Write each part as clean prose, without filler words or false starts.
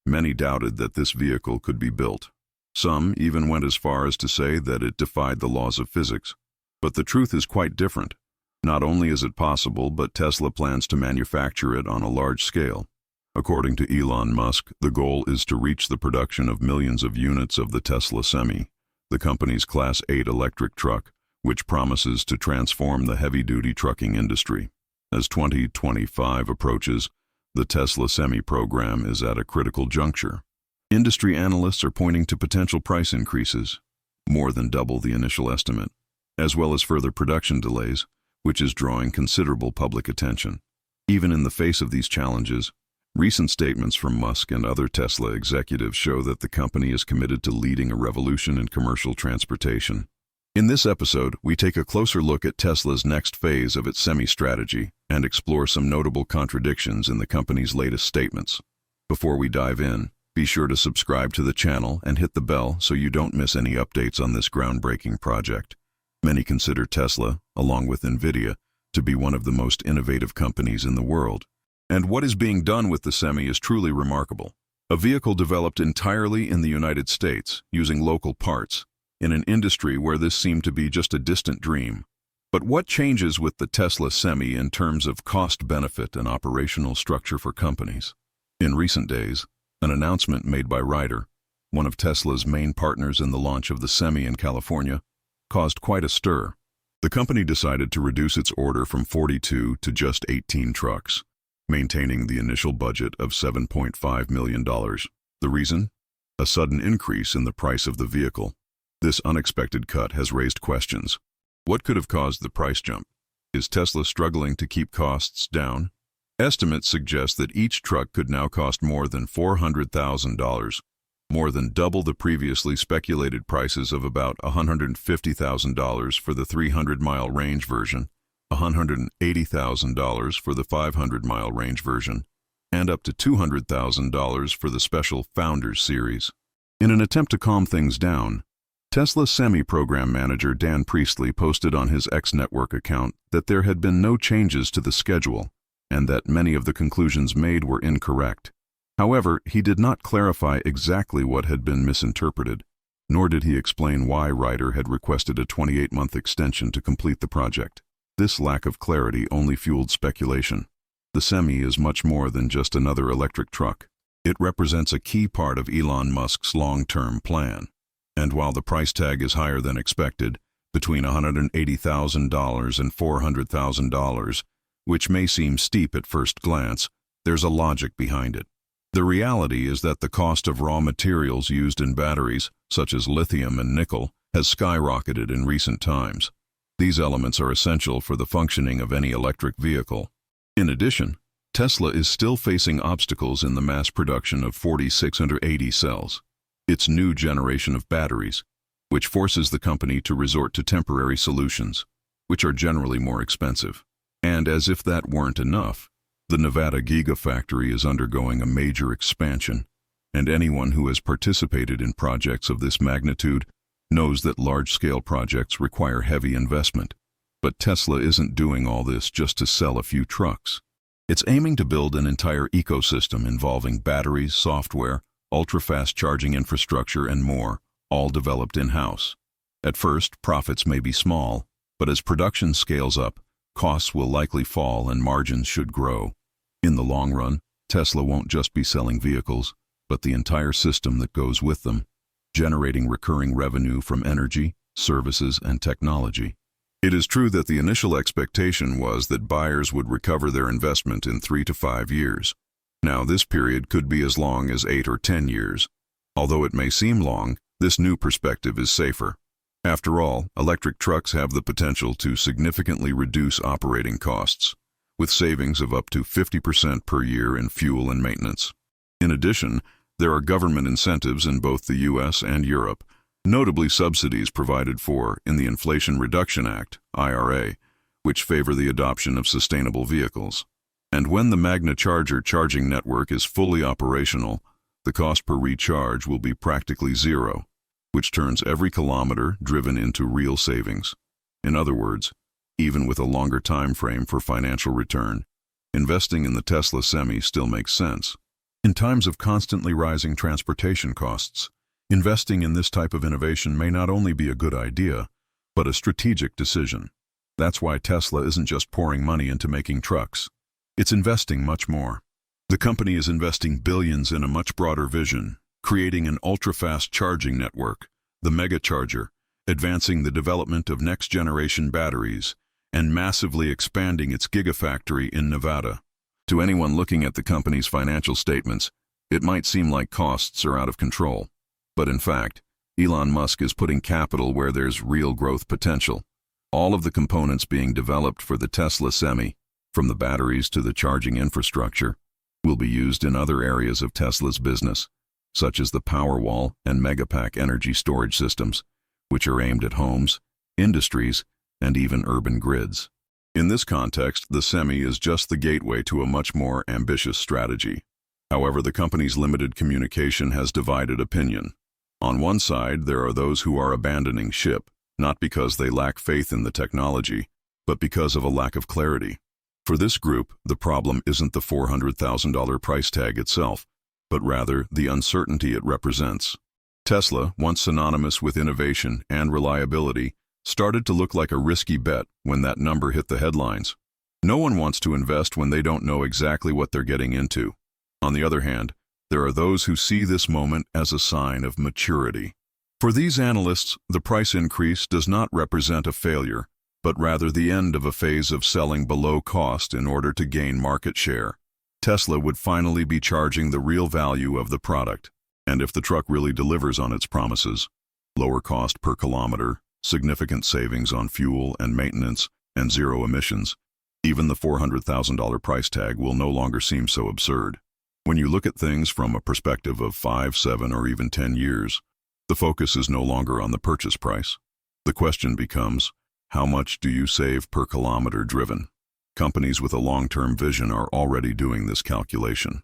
Many doubted that this vehicle could be built. Some even went as far as to say that it defied the laws of physics. But the truth is quite different. Not only is it possible, but Tesla plans to manufacture it on a large scale. According to Elon Musk, the goal is to reach the production of millions of units of the Tesla Semi, the company's Class 8 electric truck, which promises to transform the heavy-duty trucking industry. As 2025 approaches, the Tesla Semi program is at a critical juncture. Industry analysts are pointing to potential price increases, more than double the initial estimate, as well as further production delays, which is drawing considerable public attention. Even in the face of these challenges, recent statements from Musk and other Tesla executives show that the company is committed to leading a revolution in commercial transportation. In this episode, we take a closer look at Tesla's next phase of its semi-strategy and explore some notable contradictions in the company's latest statements. Before we dive in, be sure to subscribe to the channel and hit the bell so you don't miss any updates on this groundbreaking project. Many consider Tesla, along with Nvidia, to be one of the most innovative companies in the world. And what is being done with the Semi is truly remarkable. A vehicle developed entirely in the United States, using local parts, in an industry where this seemed to be just a distant dream. But what changes with the Tesla Semi in terms of cost-benefit and operational structure for companies? In recent days, an announcement made by Ryder, one of Tesla's main partners in the launch of the Semi in California, caused quite a stir. The company decided to reduce its order from 42 to just 18 trucks, maintaining the initial budget of $7.5 million. The reason? A sudden increase in the price of the vehicle. This unexpected cut has raised questions. What could have caused the price jump? Is Tesla struggling to keep costs down? Estimates suggest that each truck could now cost more than $400,000, more than double the previously speculated prices of about $150,000 for the 300-mile range version, $180,000 for the 500-mile range version, and up to $200,000 for the special Founders Series. In an attempt to calm things down, Tesla Semi program manager Dan Priestley posted on his X network account that there had been no changes to the schedule and that many of the conclusions made were incorrect. However, he did not clarify exactly what had been misinterpreted, nor did he explain why Ryder had requested a 28-month extension to complete the project. This lack of clarity only fueled speculation. The Semi is much more than just another electric truck. It represents a key part of Elon Musk's long-term plan. And while the price tag is higher than expected, between $180,000 and $400,000, which may seem steep at first glance, there's a logic behind it. The reality is that the cost of raw materials used in batteries, such as lithium and nickel, has skyrocketed in recent times. These elements are essential for the functioning of any electric vehicle. In addition, Tesla is still facing obstacles in the mass production of 4680 cells, its new generation of batteries, which forces the company to resort to temporary solutions, which are generally more expensive. And as if that weren't enough, the Nevada Gigafactory is undergoing a major expansion, and anyone who has participated in projects of this magnitude knows that large-scale projects require heavy investment. But Tesla isn't doing all this just to sell a few trucks. It's aiming to build an entire ecosystem involving batteries, software, ultra-fast charging infrastructure, and more, all developed in-house. At first, profits may be small, but as production scales up, costs will likely fall and margins should grow. In the long run, Tesla won't just be selling vehicles, but the entire system that goes with them, generating recurring revenue from energy, services, and technology. It is true that the initial expectation was that buyers would recover their investment in 3 to 5 years. Now, this period could be as long as 8 or 10 years. Although it may seem long, this new perspective is safer. After all, electric trucks have the potential to significantly reduce operating costs, with savings of up to 50% per year in fuel and maintenance. In addition, there are government incentives in both the US and Europe, notably subsidies provided for in the Inflation Reduction Act, IRA, which favor the adoption of sustainable vehicles. And when the Magna Charger charging network is fully operational, the cost per recharge will be practically zero, which turns every kilometer driven into real savings. In other words, even with a longer time frame for financial return, investing in the Tesla Semi still makes sense. In times of constantly rising transportation costs, investing in this type of innovation may not only be a good idea, but a strategic decision. That's why Tesla isn't just pouring money into making trucks. It's investing much more. The company is investing billions in a much broader vision, creating an ultra-fast charging network, the megacharger, advancing the development of next-generation batteries, and massively expanding its gigafactory in Nevada. To anyone looking at the company's financial statements, it might seem like costs are out of control. But in fact, Elon Musk is putting capital where there's real growth potential. All of the components being developed for the Tesla Semi, from the batteries to the charging infrastructure, will be used in other areas of Tesla's business, such as the Powerwall and Megapack energy storage systems, which are aimed at homes, industries, and even urban grids. In this context, the Semi is just the gateway to a much more ambitious strategy. However, the company's limited communication has divided opinion. On one side, there are those who are abandoning ship, not because they lack faith in the technology, but because of a lack of clarity. For this group, the problem isn't the $400,000 price tag itself, but rather the uncertainty it represents. Tesla, once synonymous with innovation and reliability, started to look like a risky bet when that number hit the headlines. No one wants to invest when they don't know exactly what they're getting into. On the other hand, there are those who see this moment as a sign of maturity. For these analysts, the price increase does not represent a failure, but rather the end of a phase of selling below cost in order to gain market share. Tesla would finally be charging the real value of the product. And if the truck really delivers on its promises, lower cost per kilometer, significant savings on fuel and maintenance, and zero emissions, even the $400,000 price tag will no longer seem so absurd. When you look at things from a perspective of 5, 7, or even 10 years, the focus is no longer on the purchase price. The question becomes, how much do you save per kilometer driven? Companies with a long-term vision are already doing this calculation.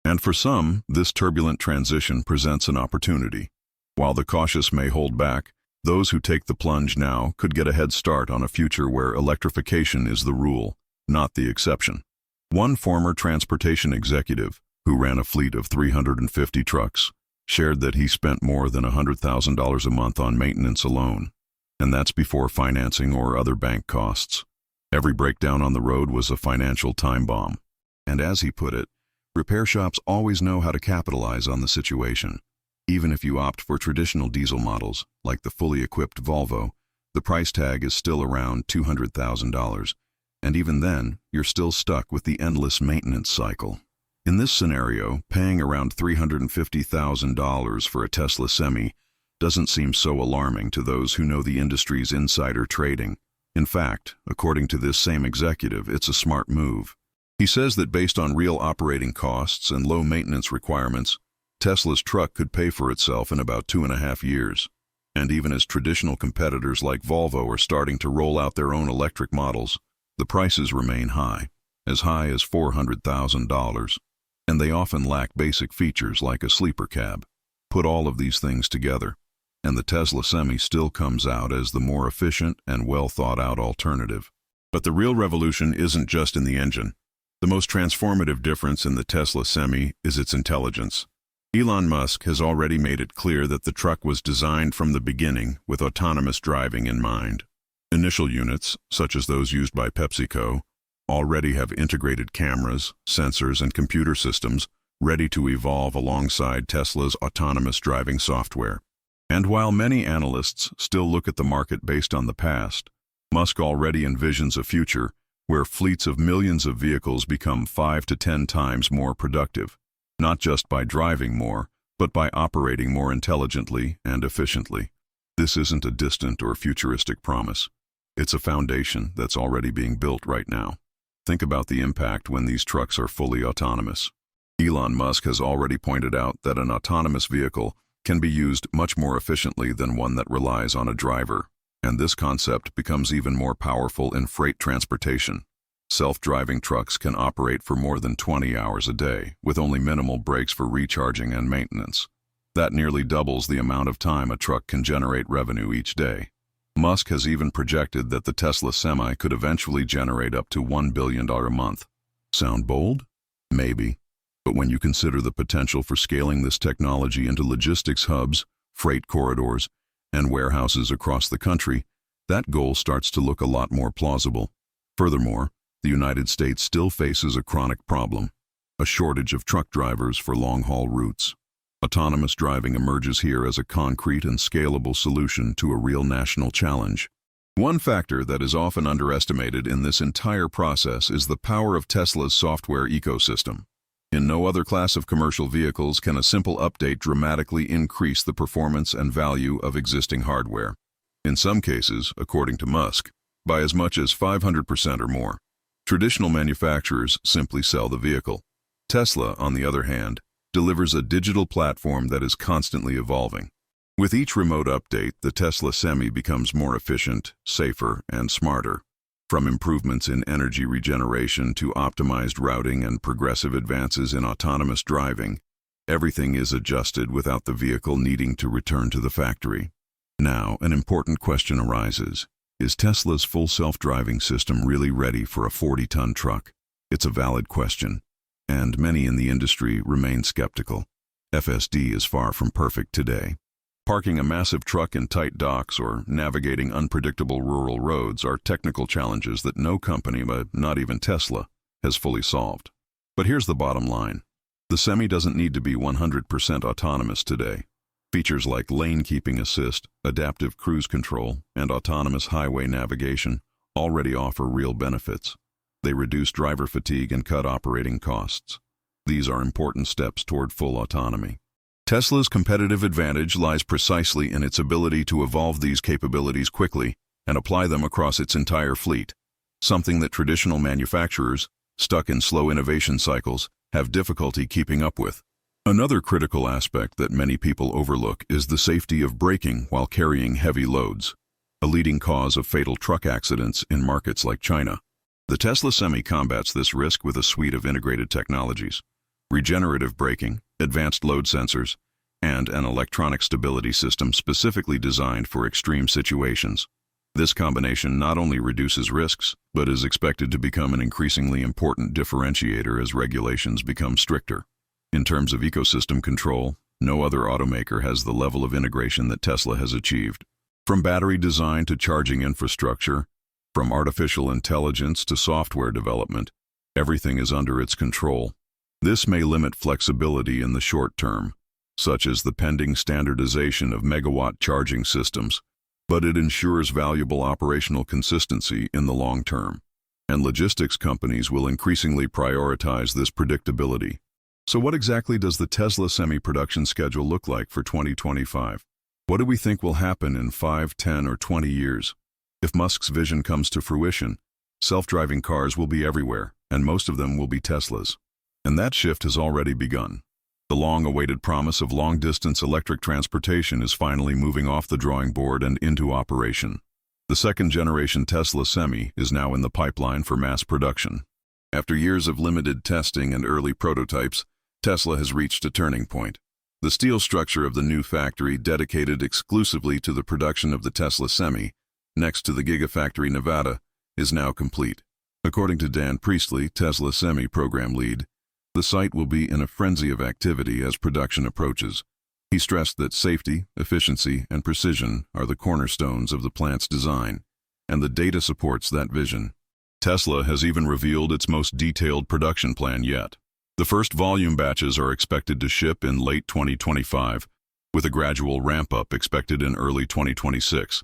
And for some, this turbulent transition presents an opportunity. While the cautious may hold back, those who take the plunge now could get a head start on a future where electrification is the rule, not the exception. One former transportation executive, who ran a fleet of 350 trucks, shared that he spent more than $100,000 a month on maintenance alone, and that's before financing or other bank costs. Every breakdown on the road was a financial time bomb. And as he put it, repair shops always know how to capitalize on the situation. Even if you opt for traditional diesel models, like the fully equipped Volvo, the price tag is still around $200,000, and even then, you're still stuck with the endless maintenance cycle. In this scenario, paying around $350,000 for a Tesla Semi doesn't seem so alarming to those who know the industry's insider trading. In fact, according to this same executive, it's a smart move. He says that based on real operating costs and low maintenance requirements, Tesla's truck could pay for itself in about 2.5 years. And even as traditional competitors like Volvo are starting to roll out their own electric models, the prices remain high as $400,000. And they often lack basic features like a sleeper cab. Put all of these things together, and the Tesla Semi still comes out as the more efficient and well-thought-out alternative. But the real revolution isn't just in the engine. The most transformative difference in the Tesla Semi is its intelligence. Elon Musk has already made it clear that the truck was designed from the beginning with autonomous driving in mind. Initial units, such as those used by PepsiCo, already have integrated cameras, sensors, and computer systems ready to evolve alongside Tesla's autonomous driving software. And while many analysts still look at the market based on the past, Musk already envisions a future where fleets of millions of vehicles become 5 to 10 times more productive, not just by driving more, but by operating more intelligently and efficiently. This isn't a distant or futuristic promise. It's a foundation that's already being built right now. Think about the impact when these trucks are fully autonomous. Elon Musk has already pointed out that an autonomous vehicle can be used much more efficiently than one that relies on a driver, and this concept becomes even more powerful in freight transportation. Self-driving trucks can operate for more than 20 hours a day, with only minimal breaks for recharging and maintenance. That nearly doubles the amount of time a truck can generate revenue each day. Musk has even projected that the Tesla Semi could eventually generate up to $1 billion a month. Sound bold? Maybe. But when you consider the potential for scaling this technology into logistics hubs, freight corridors, and warehouses across the country, that goal starts to look a lot more plausible. Furthermore, the United States still faces a chronic problem: a shortage of truck drivers for long-haul routes. Autonomous driving emerges here as a concrete and scalable solution to a real national challenge. One factor that is often underestimated in this entire process is the power of Tesla's software ecosystem. In no other class of commercial vehicles can a simple update dramatically increase the performance and value of existing hardware. In some cases, according to Musk, by as much as 500% or more. Traditional manufacturers simply sell the vehicle. Tesla, on the other hand, delivers a digital platform that is constantly evolving. With each remote update, the Tesla Semi becomes more efficient, safer, and smarter. From improvements in energy regeneration to optimized routing and progressive advances in autonomous driving, everything is adjusted without the vehicle needing to return to the factory. Now, an important question arises. Is Tesla's full self-driving system really ready for a 40-ton truck? It's a valid question, and many in the industry remain skeptical. FSD is far from perfect today. Parking a massive truck in tight docks or navigating unpredictable rural roads are technical challenges that no company, but not even Tesla, has fully solved. But here's the bottom line. The Semi doesn't need to be 100% autonomous today. Features like lane keeping assist, adaptive cruise control, and autonomous highway navigation already offer real benefits. They reduce driver fatigue and cut operating costs. These are important steps toward full autonomy. Tesla's competitive advantage lies precisely in its ability to evolve these capabilities quickly and apply them across its entire fleet, something that traditional manufacturers, stuck in slow innovation cycles, have difficulty keeping up with. Another critical aspect that many people overlook is the safety of braking while carrying heavy loads, a leading cause of fatal truck accidents in markets like China. The Tesla Semi combats this risk with a suite of integrated technologies: regenerative braking, advanced load sensors, and an electronic stability system specifically designed for extreme situations. This combination not only reduces risks, but is expected to become an increasingly important differentiator as regulations become stricter. In terms of ecosystem control, no other automaker has the level of integration that Tesla has achieved. From battery design to charging infrastructure, from artificial intelligence to software development, everything is under its control. This may limit flexibility in the short term, such as the pending standardization of megawatt charging systems, but it ensures valuable operational consistency in the long term. And logistics companies will increasingly prioritize this predictability. So what exactly does the Tesla Semi production schedule look like for 2025? What do we think will happen in 5, 10, or 20 years? If Musk's vision comes to fruition, self-driving cars will be everywhere, and most of them will be Teslas. And that shift has already begun. The long-awaited promise of long-distance electric transportation is finally moving off the drawing board and into operation. The second-generation Tesla Semi is now in the pipeline for mass production. After years of limited testing and early prototypes, Tesla has reached a turning point. The steel structure of the new factory, dedicated exclusively to the production of the Tesla Semi, next to the Gigafactory Nevada, is now complete. According to Dan Priestley, Tesla Semi program lead, the site will be in a frenzy of activity as production approaches. He stressed that safety, efficiency, and precision are the cornerstones of the plant's design, and the data supports that vision. Tesla has even revealed its most detailed production plan yet. The first volume batches are expected to ship in late 2025, with a gradual ramp-up expected in early 2026.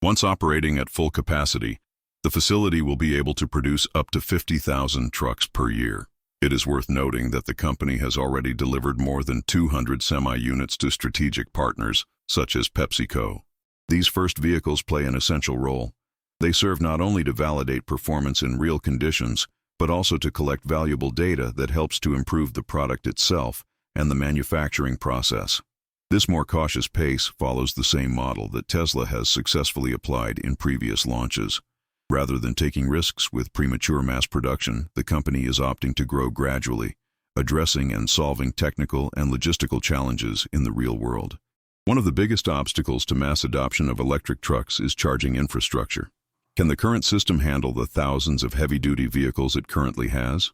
Once operating at full capacity, the facility will be able to produce up to 50,000 trucks per year. It is worth noting that the company has already delivered more than 200 semi-units to strategic partners, such as PepsiCo. These first vehicles play an essential role. They serve not only to validate performance in real conditions, but also to collect valuable data that helps to improve the product itself and the manufacturing process. This more cautious pace follows the same model that Tesla has successfully applied in previous launches. Rather than taking risks with premature mass production, the company is opting to grow gradually, addressing and solving technical and logistical challenges in the real world. One of the biggest obstacles to mass adoption of electric trucks is charging infrastructure. Can the current system handle the thousands of heavy-duty vehicles it currently has?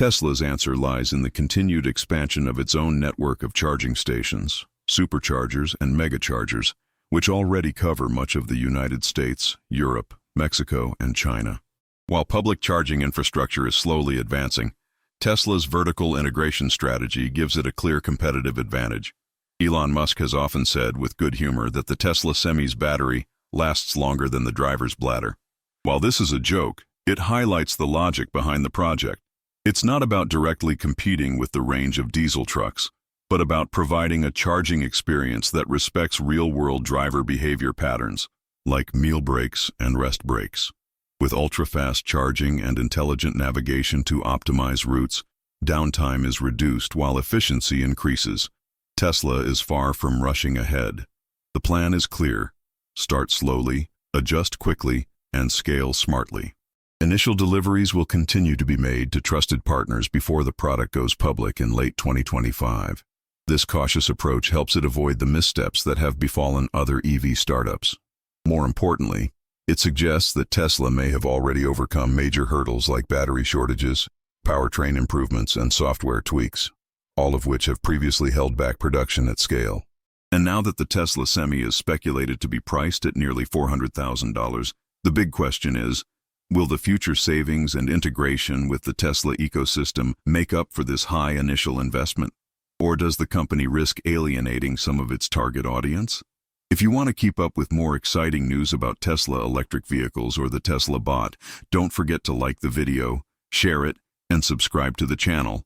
Tesla's answer lies in the continued expansion of its own network of charging stations, superchargers, and megachargers, which already cover much of the United States, Europe, Mexico, and China. While public charging infrastructure is slowly advancing, Tesla's vertical integration strategy gives it a clear competitive advantage. Elon Musk has often said with good humor that the Tesla Semi's battery lasts longer than the driver's bladder. While this is a joke, it highlights the logic behind the project. It's not about directly competing with the range of diesel trucks, but about providing a charging experience that respects real-world driver behavior patterns, like meal breaks and rest breaks. With ultra-fast charging and intelligent navigation to optimize routes, downtime is reduced while efficiency increases. Tesla is far from rushing ahead. The plan is clear: start slowly, adjust quickly, and scale smartly. Initial deliveries will continue to be made to trusted partners before the product goes public in late 2025. This cautious approach helps it avoid the missteps that have befallen other EV startups. More importantly, it suggests that Tesla may have already overcome major hurdles like battery shortages, powertrain improvements, and software tweaks, all of which have previously held back production at scale. And now that the Tesla Semi is speculated to be priced at nearly $400,000, the big question is, will the future savings and integration with the Tesla ecosystem make up for this high initial investment? Or does the company risk alienating some of its target audience? If you want to keep up with more exciting news about Tesla electric vehicles or the Tesla bot, don't forget to like the video, share it, and subscribe to the channel.